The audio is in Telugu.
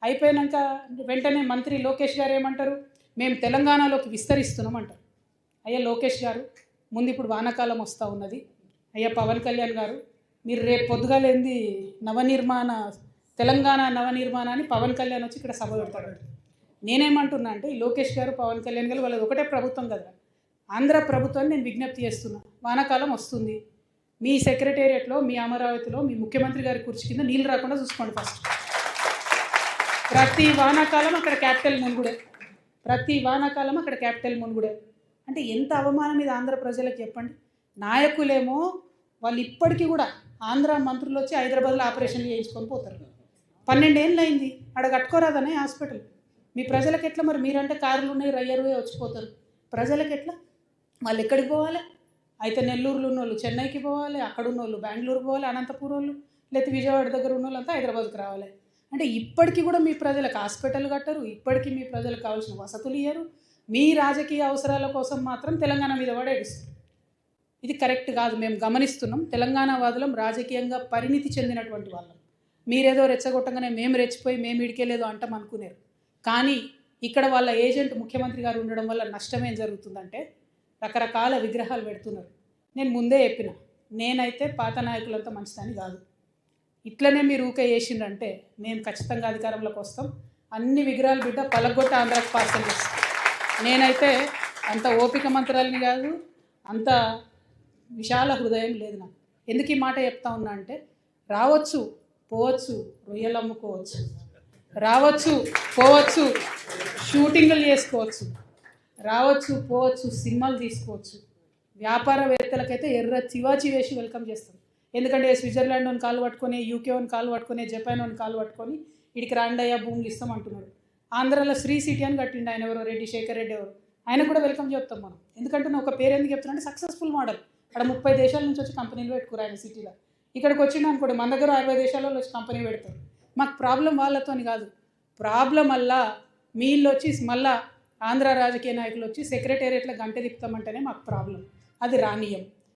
అయిపోయాక వెంటనే మంత్రి లోకేష్ గారు ఏమంటారు, మేము తెలంగాణలోకి విస్తరిస్తున్నాం అంటారు. అయ్యా లోకేష్ గారు, ముందు ఇప్పుడు వానాకాలం వస్తూ ఉన్నది. అయ్యా పవన్ కళ్యాణ్ గారు, మీరు రేపు పొద్దుగాలేంది తెలంగాణ నవనిర్మాణాన్ని పవన్ కళ్యాణ్ వచ్చి ఇక్కడ సభ పెడతాడు. నేనేమంటున్నా అంటే ఈ లోకేష్ గారు పవన్ కళ్యాణ్ గారు వాళ్ళది ఒకటే ప్రభుత్వం కదా, ఆంధ్ర ప్రభుత్వాన్ని నేను విజ్ఞప్తి చేస్తున్నా. వానాకాలం వస్తుంది, మీ సెక్రటేరియట్లో మీ అమరావతిలో మీ ముఖ్యమంత్రి గారి కుర్చీ కింద నీళ్ళు రాకుండా చూసుకోండి. ఫస్ట్ ప్రతి వానాకాలం అక్కడ క్యాపిటల్ మునుగుడే, ప్రతి వానాకాలం అక్కడ క్యాపిటల్ మునుగుడే. అంటే ఎంత అవమానం ఇది ఆంధ్ర ప్రజలకు చెప్పండి. నాయకులేమో వాళ్ళు ఇప్పటికీ కూడా ఆంధ్ర మంత్రులు వచ్చి హైదరాబాద్లో ఆపరేషన్లు చేయించుకొని పోతారు. 12 ఏళ్ళు అయింది, ఆడ కట్టుకోరాదనే హాస్పిటల్. మీ ప్రజలకు ఎట్లా మరి? మీరంటే కార్లు ఉన్నాయి, రయ్యరువే వచ్చిపోతారు. ప్రజలకు ఎట్లా? వాళ్ళు ఎక్కడికి పోవాలి? అయితే నెల్లూరులో ఉన్న వాళ్ళు చెన్నైకి పోవాలి, అక్కడ ఉన్న వాళ్ళు బెంగళూరు పోవాలి, అనంతపురం వాళ్ళు, లేకపోతే విజయవాడ దగ్గర ఉన్న వాళ్ళంతా హైదరాబాద్కి రావాలి. అంటే ఇప్పటికీ కూడా మీ ప్రజలకు హాస్పిటల్ కట్టరు, ఇప్పటికీ మీ ప్రజలకు కావాల్సిన వసతులు ఇయ్యరు. మీ రాజకీయ అవసరాల కోసం మాత్రం తెలంగాణ మీద పడేస్తారు. ఇది కరెక్ట్ కాదు. మేము గమనిస్తున్నాం. తెలంగాణ వాదులం రాజకీయంగా పరిణితి చెందినటువంటి వాళ్ళం. మీరేదో రెచ్చగొట్టగానే మేము రెచ్చిపోయి మేము ఇడికేలేదో అంటాం అనుకునేరు. కానీ ఇక్కడ వాళ్ళ ఏజెంట్ ముఖ్యమంత్రి గారు ఉండడం వల్ల నష్టం ఏం జరుగుతుందంటే రకరకాల విగ్రహాలు పెడుతున్నారు. నేను ముందే చెప్పిన, నేనైతే పాత నాయకులంతా మంచిదని కాదు. ఇట్లనే మీరు ఊకే చేసిండ్రంటే మేము ఖచ్చితంగా అధికారంలోకి వస్తాం. అన్ని విగ్రహాలు బిడ్డ పలగొట్ట ఆంధ్రాకి పార్సల్ చేస్తాం. నేనైతే అంత ఓపిక మంత్రాలని కాదు, అంత విశాల హృదయం లేదు నాకు. ఎందుకు ఈ మాట చెప్తా ఉన్నా అంటే రావచ్చు పోవచ్చు, రొయ్యలు అమ్ముకోవచ్చు, రావచ్చు పోవచ్చు, షూటింగులు చేసుకోవచ్చు, రావచ్చు పోవచ్చు, సినిమాలు తీసుకోవచ్చు. వ్యాపారవేత్తలకైతే ఎర్ర చివాచి వేసి వెల్కమ్ చేస్తాం. ఎందుకంటే స్విట్జర్లాండ్ అని కాలు పట్టుకొని, యూకే అని కాలు పట్టుకొని, జపాన్ అని కాలు పట్టుకొని ఇడికి రాండయ్యా భూములు ఇస్తాం అంటున్నాడు. ఆంధ్రాలో శ్రీ సిటీ అని కట్టిండు ఆయన, ఎవరో రెడ్డి శేఖర్ రెడ్డి ఎవరు, ఆయన కూడా వెల్కమ్ చెప్తాం మనం. ఎందుకంటే నేను ఒక పేరు ఎందుకు చెప్తున్నా అంటే సక్సెస్ఫుల్ మోడల్. అక్కడ 30 దేశాల నుంచి వచ్చి కంపెనీలు పెట్టుకోరు ఆయన సిటీలో. ఇక్కడికి వచ్చిండు అనుకోండి, మన దగ్గర 60 దేశాలలో వచ్చి కంపెనీ పెడతారు. మాకు ప్రాబ్లం వాళ్ళతోని కాదు, ప్రాబ్లం వల్ల మీళ్ళు వచ్చి మళ్ళా ఆంధ్ర రాజకీయ నాయకులు వచ్చి సెక్రటేరియట్లో గంట తిప్పుతామంటేనే మాకు ప్రాబ్లం. అది రానియం.